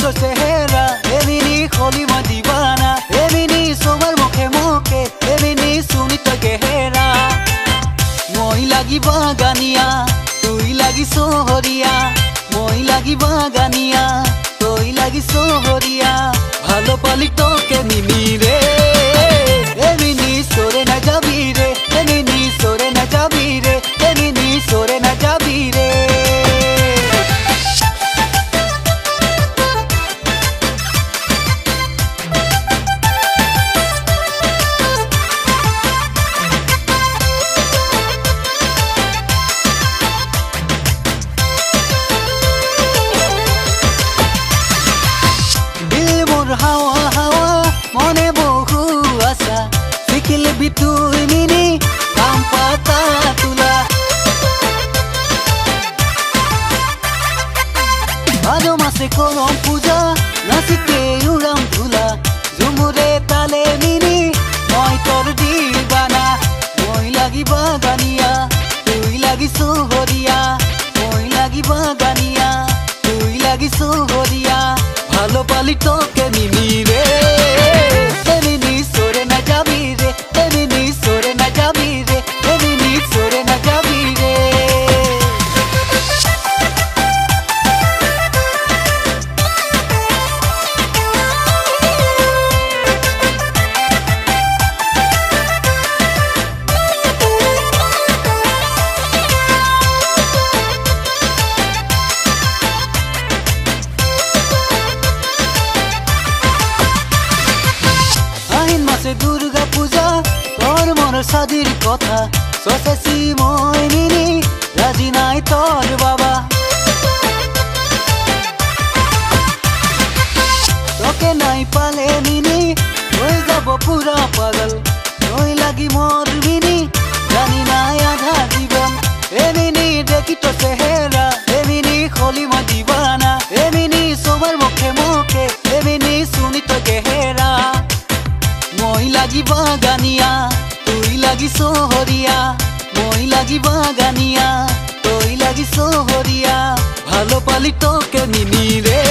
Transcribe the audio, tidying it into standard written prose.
তো চেহেরা এমিনি খলি মই দিবানা এমিনি সবার মুখে মুখে এমিনি শুনি তো গেহেরা মই লাগি বাগানিয়া তুই লাগি সোহরিয়া মই লাগি বাগানিয়া তুই লাগি সোহরিয়া ভালো পালি তোকে নিমিরে এমিনি সরে না যাবি রে এমিনি সরে না যাবি রে এমিনি সরে না যাবি রে হাওয়া হাওয়া মনে বহু আশা শিখিলে তুই মিনি কাম পাতা তুলা ভাদ মাসে করম পূজা নাচিতে উড়াম ধুলা ঝুমুরে তালে মিনি মই তোর দিবানা মই লাগি বাগানিয়া তুই লাগি সোহরিয়া মই লাগি বাগানিয়া তুই লাগি সোহরিয়া ভালো পালি তোকে নিমিরে এমিনি সরে না যাবি রে এমিনি সরে না যাবি রে এমিনি সরে না যাবি রে দুর্গা পূজা তোর মন সাদির কথা সসেসি মই মিনি রাজি নাই তোর বাবা তোকে নাই পালে মিনি হয়ে যাব পুরা পাগল তুই লাগি মোর মিনি জানি নাই আধা জীবন এমিনি দেখি তো চেহেরা এমিনি খলি মই দিবানা এমিনি সবার মুখে মুখে এমিনি শুনি তো গেহেরা মই লাগি বাগানিয়া তুই লাগি সোহরিয়া মই লাগি বাগানিয়া তুই লাগি সোহরিয়া ভালো পালি তোকে নিমিরে